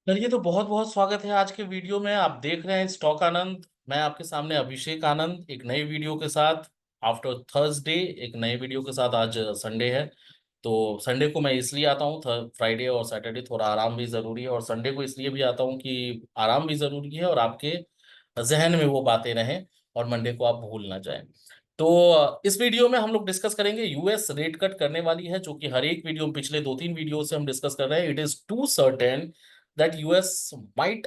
चलिए, तो बहुत बहुत स्वागत है आज के वीडियो में। आप देख रहे हैं स्टॉक आनंद। मैं आपके सामने अभिषेक आनंद एक नए वीडियो के साथ आफ्टर थर्सडे, एक नए वीडियो के साथ। आज संडे है, तो संडे को मैं इसलिए आता हूँ। फ्राइडे और सैटरडे थोड़ा आराम भी ज़रूरी है, और संडे को इसलिए भी आता हूँ कि आराम भी ज़रूरी है और आपके जहन में वो बातें रहें और मंडे को आप भूल ना जाएं। तो इस वीडियो में हम लोग डिस्कस करेंगे यूएस रेट कट करने वाली है, जो कि हर एक वीडियो में पिछले 2-3 वीडियो से हम डिस्कस कर रहे हैं। It is too certain that US might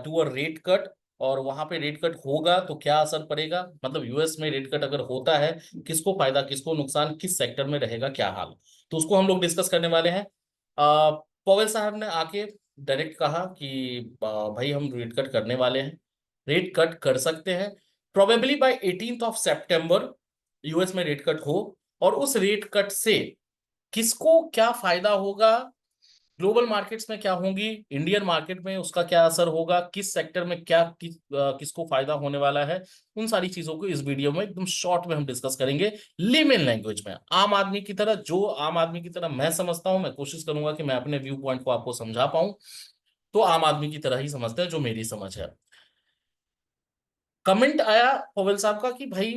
do a rate cut. और वहां पे रेट कट होगा तो क्या असर पड़ेगा, मतलब यूएस में रेट कट अगर होता है, किसको फायदा किसको नुकसान, किस सेक्टर में रहेगा क्या हाल, तो उसको हम लोग डिस्कस करने वाले हैं। पवेल साहब ने आके डायरेक्ट कहा कि भाई हम रेट कट करने वाले हैं, रेट कट कर सकते हैं। प्रोबेबली बाय 18 सितंबर यूएस में रेट कट हो, और उस रेट कट से किसको क्या फायदा होगा, ग्लोबल मार्केट्स में क्या होंगी, इंडियन मार्केट में उसका क्या असर होगा, किस सेक्टर में किसको फायदा होने वाला है, उन सारी चीजों को इस वीडियो में एकदम शॉर्ट में हम डिस्कस करेंगे। लेमन लैंग्वेज में, आम आदमी की तरह, जो आम आदमी की तरह मैं समझता हूं। मैं कोशिश करूंगा कि मैं अपने व्यू पॉइंट को आपको समझा पाऊं, तो आम आदमी की तरह ही समझते हैं जो मेरी समझ है। कमेंट आया पवेल साहब का कि भाई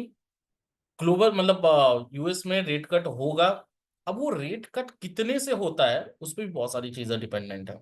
ग्लोबल मतलब यूएस में रेट कट होगा। अब वो रेट कट कितने से होता है उस पर भी बहुत सारी चीजें डिपेंडेंट है।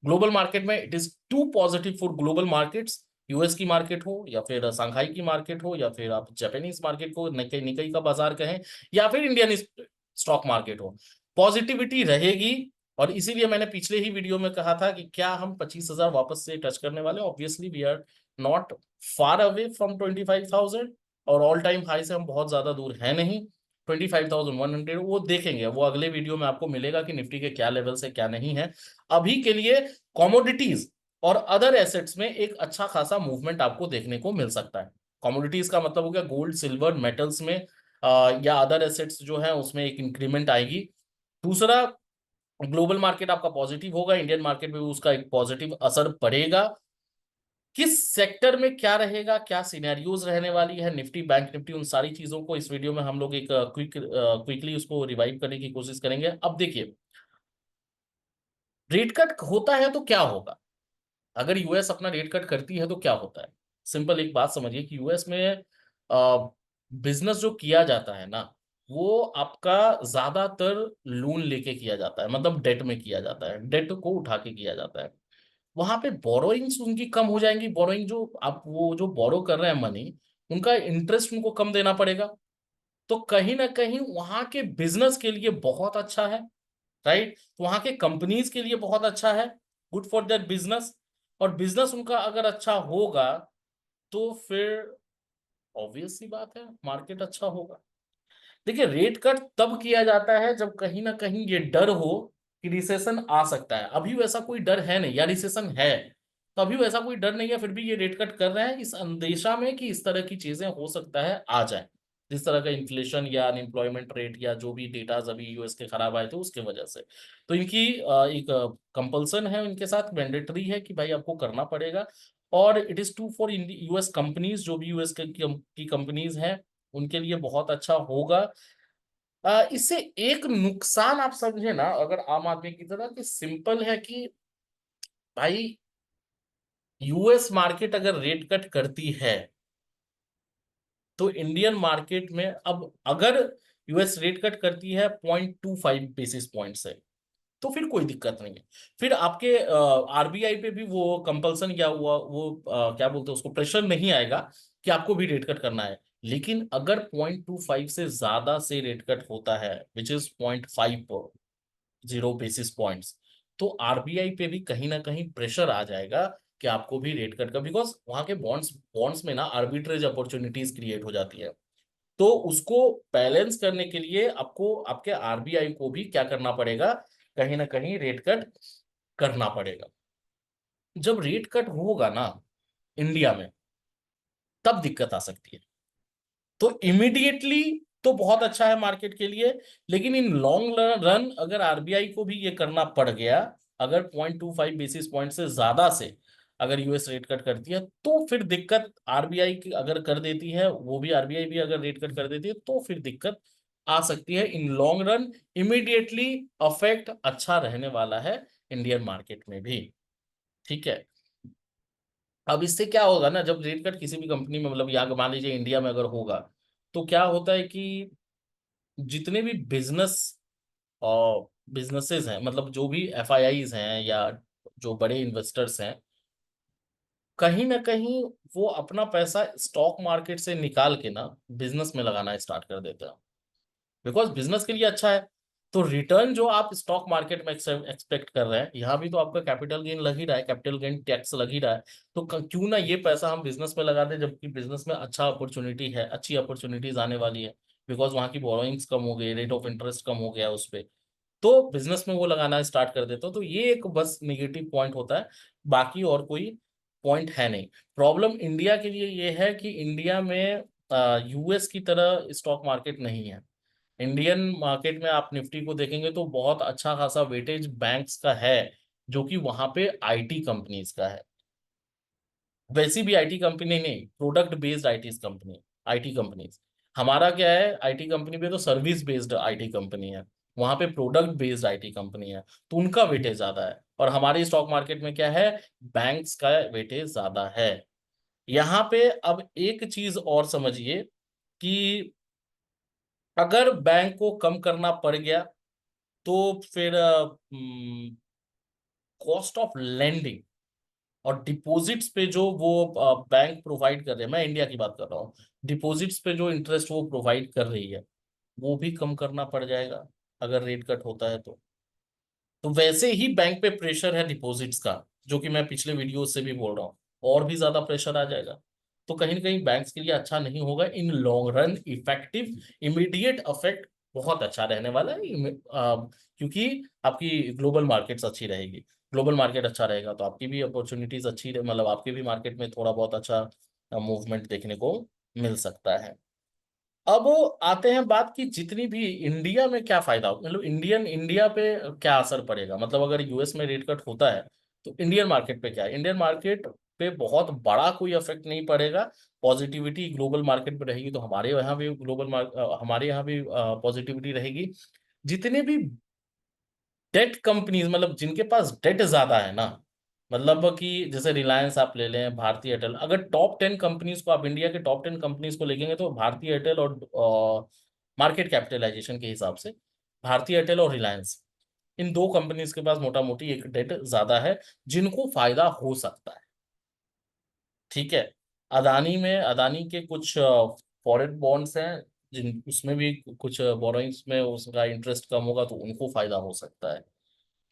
ग्लोबल मार्केट में it is too positive for global markets, US की मार्केट हो या फिर शंघाई की मार्केट हो या फिर आप जापानीज मार्केट को निकई निकई का बाजार कहें, या फिर इंडियन स्टॉक मार्केट हो, पॉजिटिविटी रहेगी। और इसीलिए मैंने पिछले ही वीडियो में कहा था कि क्या हम 25,000 वापस से टच करने वाले, obviously we are not far away from 25,000, और ऑल टाइम हाई से हम बहुत ज्यादा दूर है नहीं। 25,100 वो देखेंगे, वो अगले वीडियो में आपको मिलेगा कि निफ्टी के क्या लेवल से क्या नहीं है। अभी के लिए कॉमोडिटीज और अदर एसेट्स में एक अच्छा खासा मूवमेंट आपको देखने को मिल सकता है। कॉमोडिटीज का मतलब हो गया गोल्ड सिल्वर मेटल्स में, या अदर एसेट्स जो है उसमें एक इंक्रीमेंट आएगी। दूसरा, ग्लोबल मार्केट आपका पॉजिटिव होगा, इंडियन मार्केट में भी उसका एक पॉजिटिव असर पड़ेगा। किस सेक्टर में क्या रहेगा, क्या सिनेरियोज रहने वाली है, निफ्टी बैंक निफ्टी, उन सारी चीजों को इस वीडियो में हम लोग एक क्विकली उसको रिवाइव करने की कोशिश करेंगे। अब देखिए, रेट कट होता है तो क्या होगा, अगर यूएस अपना रेट कट करती है तो क्या होता है। सिंपल एक बात समझिए कि यूएस में बिजनेस जो किया जाता है ना, वो आपका ज्यादातर लोन लेके किया जाता है, मतलब डेट में किया जाता है, डेट को उठा के किया जाता है। वहां पे बोरोइंग्स उनकी कम हो जाएंगी, बोरोइंग जो आप वो जो बोरो कर रहे हैं मनी, उनका इंटरेस्ट उनको कम देना पड़ेगा। तो कहीं ना कहीं वहां के बिजनेस के लिए बहुत अच्छा है, राइट। तो वहां के कंपनीज के लिए बहुत अच्छा है, गुड फॉर देयर बिजनेस। और बिजनेस उनका अगर अच्छा होगा तो फिर ऑब्वियस सी बात है मार्केट अच्छा होगा। देखिए, रेट कट तब किया जाता है जब कहीं ना कहीं ये डर हो कि रिसेशन आ सकता है। अभी वैसा कोई डर है नहीं, या रिसेशन है तो अभी वैसा कोई डर नहीं है, फिर भी ये रेट कट कर रहे हैं इस अंदेशा में कि इस तरह की चीजें हो सकता है आ जाए, जिस तरह का इन्फ्लेशन या अनएम्प्लॉयमेंट रेट या जो भी डेटा अभी यूएस के खराब आए थे उसके वजह से। तो इनकी एक कंपल्सन है, इनके साथ मैंडेटरी है कि भाई आपको करना पड़ेगा। और it is too for US companies, जो भी यूएस की कंपनीज हैं उनके लिए बहुत अच्छा होगा। इससे एक नुकसान आप समझे ना, अगर आम आदमी की तरह, कि सिंपल है कि भाई यूएस मार्केट अगर रेट कट करती है तो इंडियन मार्केट में, अब अगर यूएस रेट कट करती है 0.25 बेसिस पॉइंट से, तो फिर कोई दिक्कत नहीं है। फिर आपके आरबीआई पे भी वो कंपल्सन क्या हुआ, वो क्या बोलते हैं उसको, प्रेशर नहीं आएगा कि आपको भी रेट कट करना है। लेकिन अगर 0.25 से ज्यादा से रेट कट होता है, विच इज 0.50 बेसिस पॉइंट्स, तो आरबीआई पे भी कहीं ना कहीं प्रेशर आ जाएगा कि आपको भी रेट कट का, बिकॉज वहां के बॉन्ड्स बॉन्ड्स में ना आर्बिट्रेज अपॉर्चुनिटीज क्रिएट हो जाती है। तो उसको बैलेंस करने के लिए आपको आपके आरबीआई को भी क्या करना पड़ेगा, कहीं ना कहीं रेट कट करना पड़ेगा। जब रेट कट होगा ना इंडिया में, तब दिक्कत आ सकती है। तो इमिडिएटली तो बहुत अच्छा है मार्केट के लिए, लेकिन इन लॉन्ग रन अगर आरबीआई को भी ये करना पड़ गया, अगर 0.25 बेसिस पॉइंट से ज्यादा से अगर यूएस रेट कट करती है, तो फिर दिक्कत आरबीआई की अगर कर देती है, वो भी आरबीआई भी अगर रेट कट कर देती है, तो फिर दिक्कत आ सकती है। In long run immediately affect अच्छा रहने वाला है इंडियन मार्केट में भी। ठीक है। अब इससे क्या होगा ना, जब रेट कट किसी भी कंपनी में, मतलब यहाँ मान लीजिए इंडिया में अगर होगा, तो क्या होता है कि जितने भी और बिजनेसेस हैं, मतलब जो भी एफआईआईज हैं या जो बड़े इन्वेस्टर्स हैं, कहीं ना कहीं वो अपना पैसा स्टॉक मार्केट से निकाल के ना बिजनेस में लगाना स्टार्ट कर देते हैं, बिकॉज बिजनेस के लिए अच्छा है। तो रिटर्न जो आप स्टॉक मार्केट में एक्सपेक्ट कर रहे हैं, यहाँ भी तो आपका कैपिटल गेन लग ही रहा है, कैपिटल गेन टैक्स लग ही रहा है। तो क्यों ना ये पैसा हम बिजनेस में लगा दें, जबकि बिजनेस में अच्छा अपॉर्चुनिटी है, अच्छी अपॉर्चुनिटीज आने वाली है, बिकॉज वहाँ की बोरोइंग्स कम हो गई, रेट ऑफ इंटरेस्ट कम हो गया उस पर। तो बिजनेस में वो लगाना स्टार्ट कर देते हो। तो ये एक बस निगेटिव पॉइंट होता है, बाकी और कोई पॉइंट है नहीं। प्रॉब्लम इंडिया के लिए ये है कि इंडिया में यूएस की तरह स्टॉक मार्केट नहीं है। इंडियन मार्केट में आप निफ्टी को देखेंगे तो बहुत अच्छा खासा वेटेज बैंक्स का है, जो कि वहां पे आईटी कंपनीज का है। वैसी भी आईटी कंपनी नहीं, product based IT company, IT companies. हमारा क्या है, आईटी कंपनी पे तो सर्विस बेस्ड आईटी कंपनी है, वहां पे प्रोडक्ट बेस्ड आईटी कंपनी है, तो उनका वेटेज ज्यादा है। और हमारे स्टॉक मार्केट में क्या है, बैंक्स का वेटेज ज्यादा है। यहाँ पे अब एक चीज और समझिए कि अगर बैंक को कम करना पड़ गया, तो फिर कॉस्ट ऑफ लेंडिंग और डिपॉजिट्स पे जो वो बैंक प्रोवाइड कर रहे हैं, मैं इंडिया की बात कर रहा हूँ, डिपॉजिट्स पे जो इंटरेस्ट वो प्रोवाइड कर रही है, वो भी कम करना पड़ जाएगा अगर रेट कट होता है तो वैसे ही बैंक पे प्रेशर है डिपॉजिट्स का, जो कि मैं पिछले वीडियो से भी बोल रहा हूँ, और भी ज्यादा प्रेशर आ जाएगा। तो कहीं ना कहीं बैंक्स के लिए अच्छा नहीं होगा in long run. Effective immediate affect बहुत अच्छा रहने वाला है, क्योंकि आपकी ग्लोबल मार्केट्स अच्छी रहेगी। ग्लोबल मार्केट अच्छा रहेगा तो आपकी भी अपॉर्चुनिटीज अच्छी मतलब आपके भी मार्केट में थोड़ा बहुत अच्छा मूवमेंट देखने को मिल सकता है। अब आते हैं बात की जितनी भी इंडिया में क्या फायदा हो, मतलब इंडिया पे क्या असर पड़ेगा, मतलब अगर यूएस में रेट कट होता है तो इंडियन मार्केट पे क्या है। इंडियन मार्केट पे बहुत बड़ा कोई इफेक्ट नहीं पड़ेगा। पॉजिटिविटी ग्लोबल मार्केट पे रहेगी, तो हमारे यहाँ भी पॉजिटिविटी रहेगी। जितने भी डेट कंपनीज, मतलब जिनके पास डेट ज्यादा है ना, मतलब कि जैसे रिलायंस आप ले लें, भारतीय एयरटेल, अगर टॉप 10 कंपनीज को आप, इंडिया के टॉप 10 कंपनीज को लेंगे, तो भारतीय एयरटेल और मार्केट कैपिटलाइजेशन के हिसाब से भारतीय एयरटेल और रिलायंस, इन दो कंपनीज के पास मोटा मोटी एक डेट ज्यादा है, जिनको फायदा हो सकता है। ठीक है। अदानी के कुछ फॉरेन बॉन्ड्स हैं, जिन उसमें भी कुछ बोरोइंग्स में उसका इंटरेस्ट कम होगा, तो उनको फायदा हो सकता है।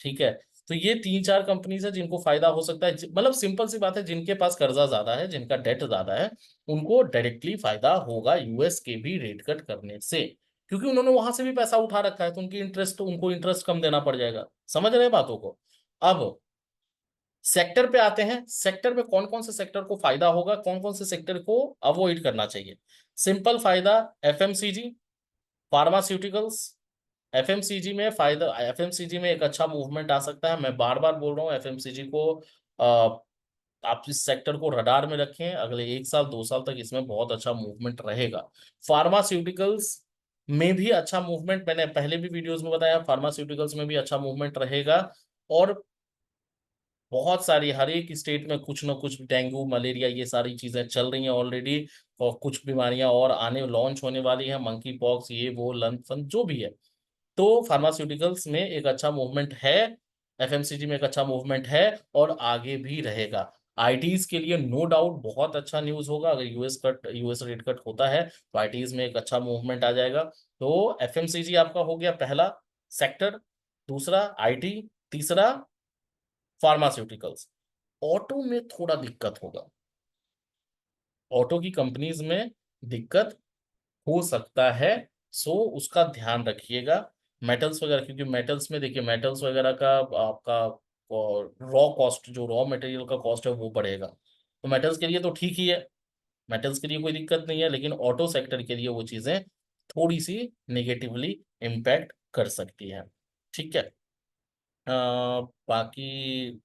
ठीक है। तो ये तीन चार कंपनीज है जिनको फायदा हो सकता है, मतलब सिंपल सी बात है, जिनके पास कर्जा ज्यादा है, जिनका डेट ज्यादा है, उनको डायरेक्टली फायदा होगा यूएस के भी रेट कट करने से, क्योंकि उन्होंने वहां से भी पैसा उठा रखा है, तो उनको इंटरेस्ट कम देना पड़ जाएगा। समझ रहे हैं बातों को। अब सेक्टर पे आते हैं, सेक्टर में कौन कौन से सेक्टर को फायदा होगा, कौन कौन से सेक्टर को अवॉइड करना चाहिए। सिंपल फायदा, एफएमसीजी, फार्मास्यूटिकल्स। एफएमसीजी में एक अच्छा मूवमेंट आ सकता है, मैं बार बार बोल रहा हूँ एफएमसीजी को। अ, आप इस सेक्टर को रडार में रखें, अगले 1 साल 2 साल तक इसमें बहुत अच्छा मूवमेंट रहेगा। फार्मास्यूटिकल्स में भी अच्छा मूवमेंट, मैंने पहले भी वीडियोस में बताया, फार्मास्यूटिकल्स में भी अच्छा मूवमेंट रहेगा। और बहुत सारी, हर एक स्टेट में कुछ ना कुछ डेंगू मलेरिया ये सारी चीजें चल रही हैं ऑलरेडी, और कुछ बीमारियां और आने लॉन्च होने वाली हैं, मंकी पॉक्स ये वो लंग फंग जो भी है। तो फार्मास्यूटिकल्स में एक अच्छा मूवमेंट है, एफएमसीजी में एक अच्छा मूवमेंट है, और आगे भी रहेगा। आईटीज के लिए नो डाउट बहुत अच्छा न्यूज होगा, अगर यूएस रेट कट होता है तो आईटीज में एक अच्छा मूवमेंट आ जाएगा। तो एफएमसीजी आपका हो गया पहला सेक्टर, दूसरा आईटी, तीसरा फार्मास्यूटिकल्स। ऑटो में थोड़ा दिक्कत होगा, ऑटो की कंपनीज में दिक्कत हो सकता है, सो उसका ध्यान रखिएगा। मेटल्स वगैरह, क्योंकि मेटल्स में देखिए, मेटल्स वगैरह का आपका रॉ कॉस्ट, जो रॉ मटेरियल का कॉस्ट है वो बढ़ेगा, तो मेटल्स के लिए तो ठीक ही है, मेटल्स के लिए कोई दिक्कत नहीं है, लेकिन ऑटो सेक्टर के लिए वो चीजें थोड़ी सी नेगेटिवली इम्पैक्ट कर सकती है। ठीक है। बाकी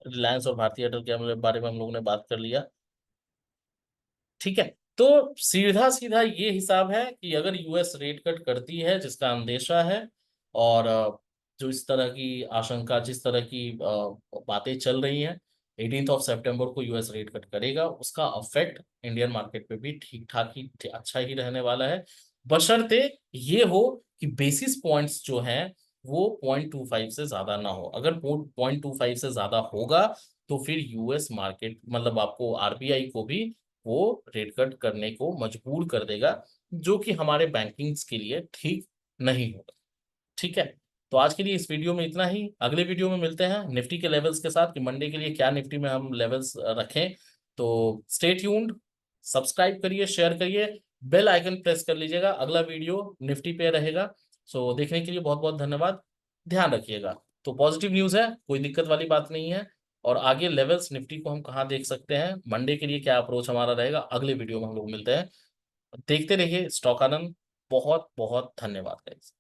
रिलायंस और भारतीय एयरटेल के बारे में हम लोगों ने बात कर लिया। ठीक है। तो सीधा सीधा ये हिसाब है कि अगर यूएस रेट कट करती है, जिसका अंदेशा है, और जो इस तरह की आशंका, जिस तरह की बातें चल रही हैं, 18 सितंबर को यूएस रेट कट करेगा, उसका अफेक्ट इंडियन मार्केट पे भी ठीक ठाक ही, अच्छा ही रहने वाला है, बशर्ते ये हो कि बेसिस पॉइंट्स जो हैं वो 0.25 से ज्यादा ना हो। अगर 0.25 से ज्यादा होगा तो फिर यूएस मार्केट, मतलब आपको आरबीआई को भी वो रेट कट करने को मजबूर कर देगा, जो कि हमारे बैंकिंग्स के लिए ठीक नहीं होगा। ठीक है, तो आज के लिए इस वीडियो में इतना ही। अगले वीडियो में मिलते हैं निफ्टी के लेवल्स के साथ कि मंडे के लिए क्या निफ्टी में हम लेवल्स रखें। तो स्टे ट्यून्ड, सब्सक्राइब करिए, शेयर करिए, बेल आइकन प्रेस कर लीजिएगा, अगला वीडियो निफ्टी पे रहेगा। सो देखने के लिए बहुत बहुत धन्यवाद, ध्यान रखिएगा। तो पॉजिटिव न्यूज़ है, कोई दिक्कत वाली बात नहीं है। और आगे लेवल्स निफ्टी को हम कहाँ देख सकते हैं, मंडे के लिए क्या अप्रोच हमारा रहेगा, अगले वीडियो में हम लोग मिलते हैं। देखते रहिए स्टॉक आनंद। बहुत बहुत धन्यवाद गाइस।